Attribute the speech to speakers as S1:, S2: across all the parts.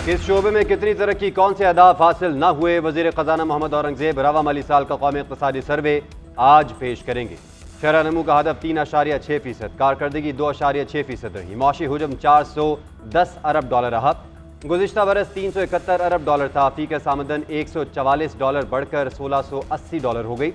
S1: किस शोबे में कितनी तरक्की, कौन से अहदाफ हासिल न हुए, वजीर खजाना मोहम्मद औरंगजेब रवा माली साल का कौमी इक़्तिसादी सर्वे आज पेश करेंगे। शरह नमू का हदफ 3.6%, कारकर्दगी 2.6% रही। मौशी हुजम 410 अरब डॉलर रहा। गुज़िश्ता बरस 371 अरब डॉलर था। फी का आमदन $144 बढ़कर $1680 हो गई।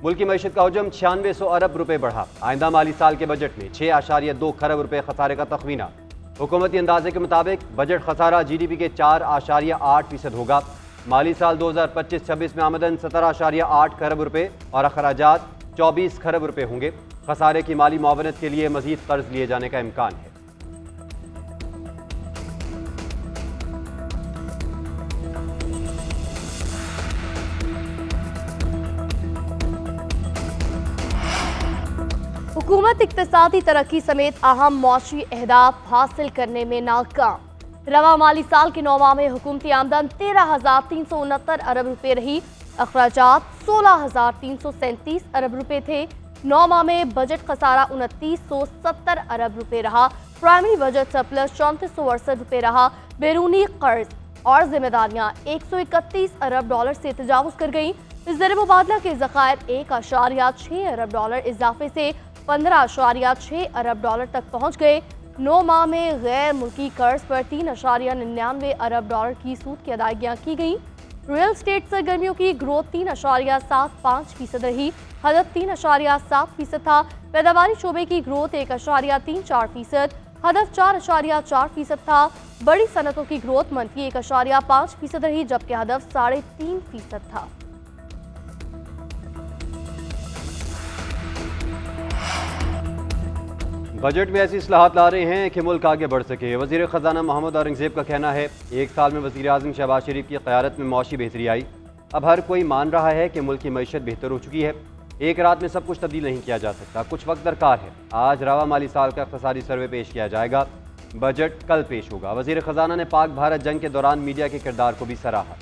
S1: मुल्की मईशत का हुजम 9600 अरब रुपये बढ़ा। आइंदा माली साल के बजट में 6.2 खरब रुपये खसारे का तखमीना। हुकूमती अंदाजे के मुताबिक बजट खसारा GDP के 4.8% होगा। माली साल 2025-26 में आमदन 17.8 खरब रुपये और अखराजात 24 खरब रुपये होंगे। खसारे की माली मुआवनत के लिए मजीद कर्ज लिए जाने का इम्कान है।
S2: हुकूमत इक्तिसादी तरक्की समेत अहम मौशी अहदाफ हासिल करने में नाकाम। रवा माली साल के 9 माह में हुकूमती आमदन 13,369 अरब रुपये रही। अखराजात 16,337 अरब रुपये थे। 9 माह में बजट खसारा 2970 अरब रुपये रहा। प्राइमरी बजट सरप्लस 3468 रुपये रहा। बैरूनी कर्ज और जिम्मेदारियां 131 अरब डॉलर से तजावुज कर गई। ज़र मुबादला के ज़खायर 1.6 अरब डॉलर इजाफे से 15.6 अरब डॉलर तक पहुंच गए। 9 माह में गैर मुल्की कर्ज पर 3.99 अरब डॉलर की सूद की अदायगियां की गई। रियल स्टेट सरगर्मियों की ग्रोथ 3.75% रही। हदफ 3.7% था। पैदावारी शोबे की ग्रोथ 1.34%, हदफ 4.4% था। बड़ी सनतों की ग्रोथ मनफी 1.5% रही, जबकि हदफ 3.5% था।
S1: बजट में ऐसी इस्लाहात ला रहे हैं कि मुल्क आगे बढ़ सके। वजीर खजाना मोहम्मद औरंगजेब का कहना है, एक साल में वजीर आज़म शहबाज शरीफ की क़यादत में मौशी बेहतरी आई। अब हर कोई मान रहा है कि मुल्क की मईशत बेहतर हो चुकी है। एक रात में सब कुछ तब्दील नहीं किया जा सकता, कुछ वक्त दरकार है। आज रवा माली साल का इक़्तिसादी सर्वे पेश किया जाएगा। बजट कल पेश होगा। वजीर खजाना ने पाक भारत जंग के दौरान मीडिया के किरदार को भी सराहा।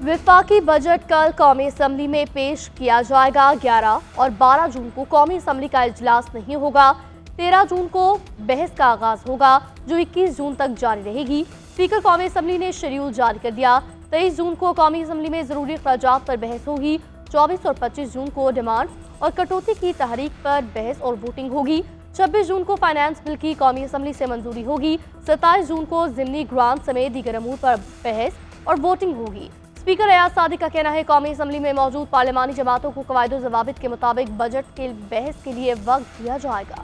S2: विफाकी बजट कल कौमी असम्बली में पेश किया जाएगा। 11 और 12 जून को कौमी असम्बली का इजलास नहीं होगा। 13 जून को बहस का आगाज होगा, जो 21 जून तक जारी रहेगी। स्पीकर कौमी असम्बली ने शेड्यूल जारी कर दिया। 23 जून को कौमी असम्बली में जरूरी अखराजात पर बहस होगी। 24 और 25 जून को डिमांड और कटौती की तहरीक पर बहस और वोटिंग होगी। 26 जून को फाइनेंस बिल की कौमी असम्बली से मंजूरी होगी। 27 जून को ज़िमनी ग्रांट समेत दीगर अमूर पर बहस और वोटिंग होगी। स्पीकर एयाज सादिक का कहना है, कौमी असम्बली में मौजूद पार्लिमानी जमातों को कवायद ज़वाबित के मुताबिक बजट के बहस के लिए वक्त दिया जाएगा।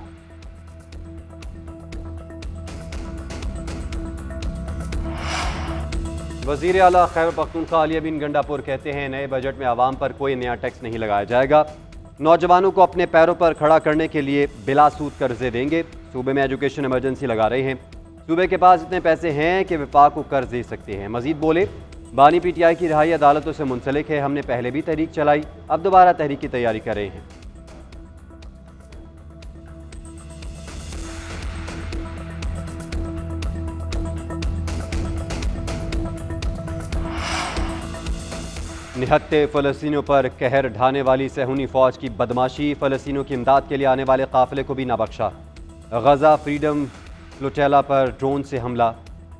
S1: वज़ीर आला खैबर पख्तूनख्वा अली बिन गंडापुर कहते हैं, नए बजट में आवाम पर कोई नया टैक्स नहीं लगाया जाएगा। नौजवानों को अपने पैरों पर खड़ा करने के लिए बिला सूद कर्जे देंगे। सूबे में एजुकेशन इमरजेंसी लगा रहे हैं। सूबे के पास इतने पैसे हैं कि विफाक को कर्ज दे सकते हैं। मजीद बोले, बानी PTI की रिहाई अदालतों से मुंसलिक है। हमने पहले भी तहरीक चलाई, अब दोबारा तहरीक की तैयारी कर रहे हैं। निहत्ते फ़लस्तीनियों पर कहर ढाने वाली सहूनी फ़ौज की बदमाशी, फ़लस्तीनियों की इमदाद के लिए आने वाले काफ़िले को भी ना बख्शा। गज़ा फ्रीडम फ्लोटेला पर ड्रोन से हमला,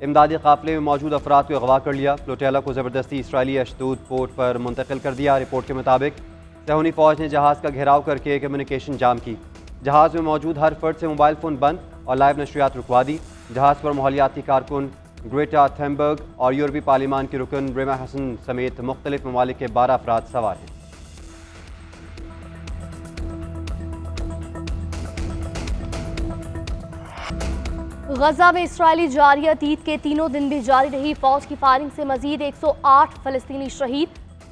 S1: इमदादी काफ़िले में मौजूद अफराद को अगवा कर लिया। फ्लोटेला को ज़बरदस्ती इसराइली अशदूद पोर्ट पर मुंतकिल कर दिया। रिपोर्ट के मुताबिक सहूनी फ़ौज ने जहाज़ का घेराव करके कम्युनिकेशन जाम की। जहाज़ में मौजूद हर फर्द से मोबाइल फ़ोन बंद और लाइव नशरियात रुकवा दी। जहाज़ पर माहौलियाती कारकुन ग्रेटा थेम्बर्ग और यूरोपीय पार्लिमान के रुकन रेमा हसन समेत मुख्तलिफ ममालिक के 12 अफराद सवार हैं।
S2: गजा में इसराइली जारियत ईद के तीनों दिन भी जारी रही। फौज की फायरिंग से मजीद 108 फलस्तीनी शहीद,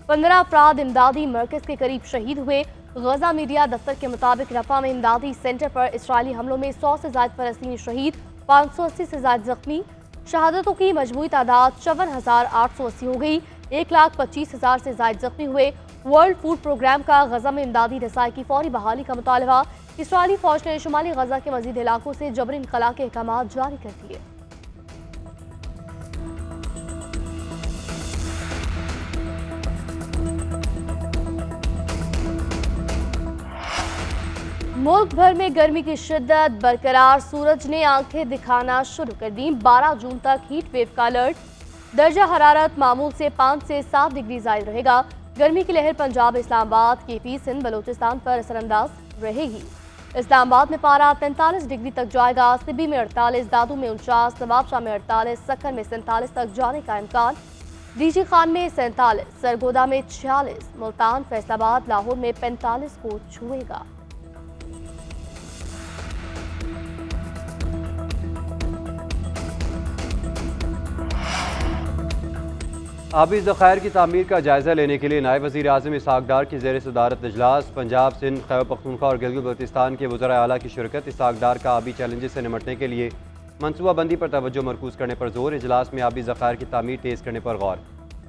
S2: 15 अफराद इमदादी मरकज के करीब शहीद हुए। गजा मीडिया दफ्तर के मुताबिक रफा में इमदादी सेंटर पर इसराइली हमलों में 100 से ज्यादा फलस्तीनी शहीद, 580 से ज्यादा जख्मी। शहादतों की मजमूई तादाद 54,880 हो गई। 1,25,000 से ज्यादा जख्मी हुए। वर्ल्ड फूड प्रोग्राम का गजा में इमदादी रसाई की फौरी बहाली का मुतालबा। इसराइली फौज ने शुमाली गजा के मजीद इलाकों से जबरी इनखला के अहकाम जारी कर दिए। मुल्क भर में गर्मी की शिद्दत बरकरार, सूरज ने आंखें दिखाना शुरू कर दी। 12 जून तक हीट वेव का अलर्ट। दर्जा हरारत मामूल से 5 से 7 डिग्री ज़ायद रहेगा। गर्मी की लहर पंजाब, इस्लामाबाद, केपी, सिंध, बलोचिस्तान पर असरअंदाज रहेगी। इस्लामाबाद में पारा 43 डिग्री तक जाएगा। सिबी में 48, दादू में 49, नवाबशाह में 48, सक्कर में 47 तक जाने का इम्कान। डीजी खान में 47, सरगोदा में 46, मुल्तान, फैसलाबाद, लाहौर में 45 को छुएगा।
S1: आबी ज़खायर की तामीर का जायज़ा लेने के लिए नायब वज़ीर आज़म इसहाक़ डार की ज़ेर सदारत इजलास। पंजाब, सिंध, खैबर पख्तूनख्वा और गिलगित बल्तिस्तान के वज़राए आला की शिरकत। इसहाक़ डार का आबी चैलेंजेस से निपटने के लिए मनसूबाबंदी पर तवज्जो मरकूज़ करने पर जोर। इजलास में आबी ज़खायर की तामीर तेज़ करने पर गौर।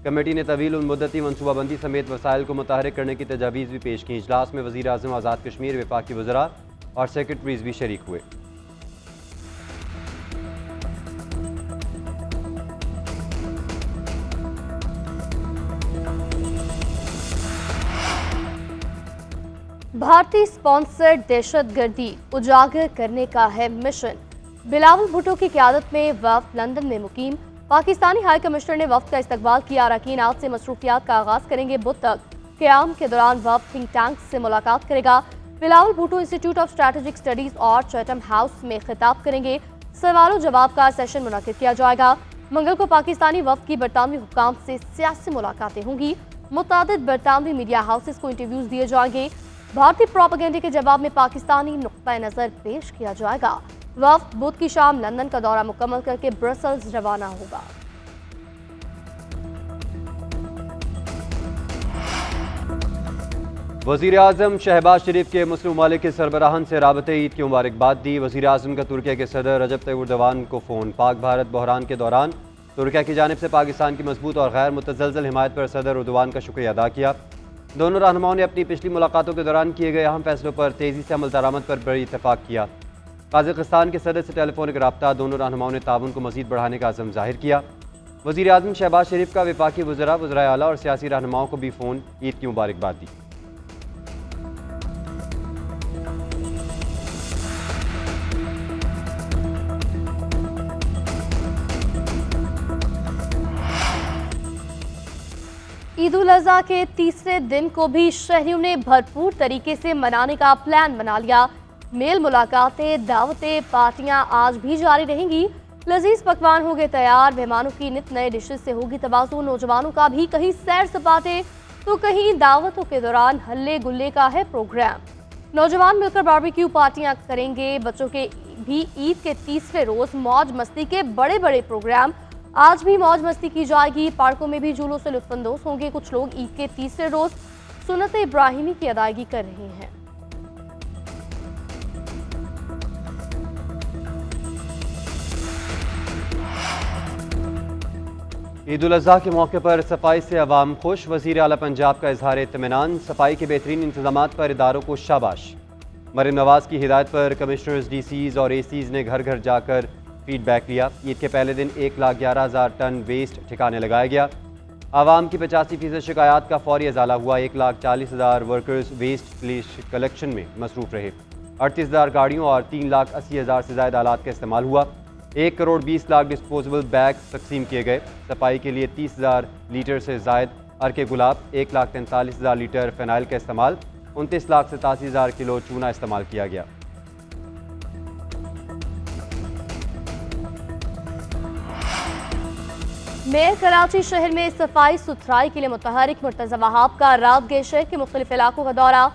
S1: कमेटी ने तवील मुद्दती मनसूबाबंदी समेत वसाइल को मुतहरिक करने की तजावीज़ भी पेश की। इजलास में वज़ीर आज़म, आज़ाद कश्मीर, वफाकी वज़रा और सेक्रेटरीज़ भी शरीक हुए।
S2: भारतीय स्पॉन्सर्ड दहशतगर्दी उजागर करने का है मिशन। बिलावल भुट्टो की क़यादत में वफ़द लंदन में मुकीम। पाकिस्तानी हाई कमिश्नर ने वफ़द का इस्तकबाल किया। अरकान आज से मसरूफियात का आगाज़ करेंगे। बुध तक क़याम के दौरान वफ़द थिंक टैंक से मुलाकात करेगा। Bilawal Bhutto institute of strategic studies और चैथम हाउस में खिताब करेंगे। सवालों जवाब का सेशन मुनक़िद किया जाएगा। मंगल को पाकिस्तानी वफ़द की बरतानवी हुक्काम से सियासी मुलाकातें होंगी। मुतादिद बरतानवी मीडिया हाउसेस को इंटरव्यूज़ दिए जाएंगे। भारतीय प्रोपेगेंडे के जवाब में पाकिस्तानी नुक्ता नज़र पेश किया जाएगा। वफ़द बुध की शाम लंदन का दौरा मुकम्मल करके ब्रसल्स रवाना होगा।
S1: वज़ीर आज़म शहबाज शरीफ के मुस्लिम ममालिक के सरबराहान से राबते ईद की मुबारकबाद दी। वज़ीर आज़म का तुर्किया के सदर रजब तय्यिप एर्दोगान को फ़ोन। पाक भारत बहरान के दौरान तुर्किया की जानिब से पाकिस्तान की मजबूत और गैर मुतज़लज़ल हिमायत पर सदर एर्दोगान का शुक्रिया अदा किया। दोनों रहनुमाओं ने अपनी पिछली मुलाकातों के दौरान किए गए अहम फैसलों पर तेज़ी से अमल दरामद पर बड़ी इत्तेफाक किया। कज़ाकिस्तान के सदर से टेलीफोनिक रब्ता। दोनों रहनुमाओं ने ताउन को मज़ीद बढ़ाने का अज़म ज़ाहिर किया। वज़ीर आज़म शहबाज शरीफ का वफाकी वज़रा, वज़राए आला और सियासी रहनुमाओं को भी फ़ोन। ईद की मुबारकबाद दी।
S2: ईद उल अज़हा के तीसरे दिन को भी शहरियों ने भरपूर तरीके से मनाने का प्लान बना लिया। मेल मुलाकातें, दावतें, पार्टियां आज भी जारी रहेंगी। लजीज पकवान हो गए तैयार। मेहमानों की नित नए डिशेज से होगी तवाज़ुन। नौजवानों का भी कहीं सैर सपाटे तो कहीं दावतों के दौरान हल्ले गुल्ले का है प्रोग्राम। नौजवान मिलकर बारबेक्यू पार्टियां करेंगे। बच्चों के भी ईद के तीसरे रोज मौज मस्ती के बड़े बड़े प्रोग्राम। आज भी मौज मस्ती की जाएगी। पार्कों में भी झूलों से लुत्फानंदोज होंगे। कुछ लोग ईद के तीसरे रोज सुन्नत इब्राहिमी की अदायगी कर रहे हैं।
S1: ईद उल अज़हा के मौके पर सफाई से अवाम खुश। वज़ीर आला पंजाब का इजहार इत्मीनान। सफाई के बेहतरीन इंतजामात पर इदारों को शाबाश। मरीम नवाज की हिदायत पर कमिश्नर्स, डीसीज और एसीज ने घर घर जाकर फीडबैक लिया। ईद के पहले दिन 1,11,000 टन वेस्ट ठिकाने लगाया गया। आवाम की 85% शिकायत का फौरी अजाला हुआ। 1,40,000 वर्कर्स वेस्ट कलेक्शन में मसरूफ रहे। 38,000 गाड़ियों और 3,80,000 से ज़्यादा आलात का इस्तेमाल हुआ। 1 करोड़ 20 लाख डिस्पोजेबल बैग्स तकसीम किए गए। सफाई के लिए 30,000 लीटर से ज़ायद अर्के गुलाब, 1,43,000 लीटर फ़िनाइल का इस्तेमाल, 29,87,000 किलो चूना इस्तेमाल किया गया।
S2: मेयर कराची शहर में सफाई सुथराई के लिए मुतहरिक मुर्तज़ा वहाब का रात गए शहर के मुख्तलिफ इलाकों का दौरा।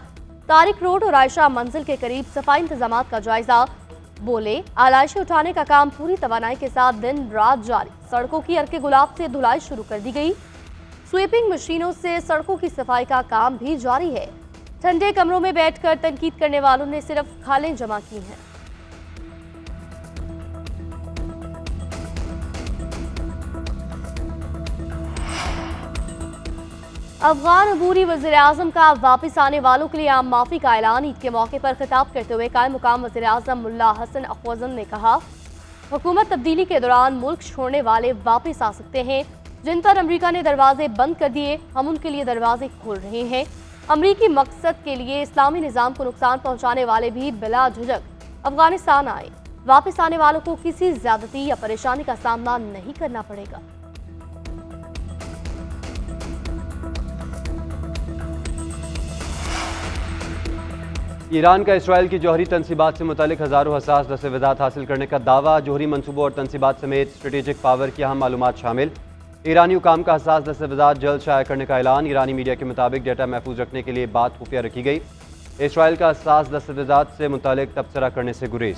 S2: तारिक रोड और आयशा मंजिल के करीब सफाई इंतजामात का जायजा। बोले, आलाइशें उठाने का काम पूरी तवानाई के साथ दिन रात जारी। सड़कों की अर्के गुलाब से धुलाई शुरू कर दी गई। स्वीपिंग मशीनों से सड़कों की सफाई का काम भी जारी है। ठंडे कमरों में बैठकर तनकीद करने वालों ने सिर्फ खालें जमा की हैं। अफगान अबूरी वज़ीर आज़म का वापस आने वालों के लिए आम माफ़ी का ऐलान। ईद के मौके पर खिताब करते हुए कायम मुकाम वज़ीर आज़म मुल्ला हसन अखवज़न ने कहा, हुकूमत तब्दीली के दौरान मुल्क छोड़ने वाले वापस आ सकते हैं। जिन पर अमरीका ने दरवाजे बंद कर दिए, हम उनके लिए दरवाजे खोल रहे हैं। अमरीकी मकसद के लिए इस्लामी निज़ाम को नुकसान पहुंचाने वाले भी बिला झिझक अफगानिस्तान आए। वापस आने वालों को किसी ज्यादती या परेशानी का सामना नहीं करना पड़ेगा।
S1: ईरान का इसराइल की जौहरी तनसीबात से मुतालिक हज़ारों हसास दस्तावेज़ात हासिल करने का दावा। जौहरी मनसूबों और तनसीबात समेत स्ट्रेटेजिक पावर की अहम मालूमात शामिल। ईरानी हुकाम का हसास दस्तावेज़ात जल्द शाया करने का ऐलान। ईरानी मीडिया के मुताबिक डेटा महफूज रखने के लिए बात खुफिया रखी गई। इसराइल का हसास दस्तावेज़ात से मुतालिक तबसरा करने से गुरेज।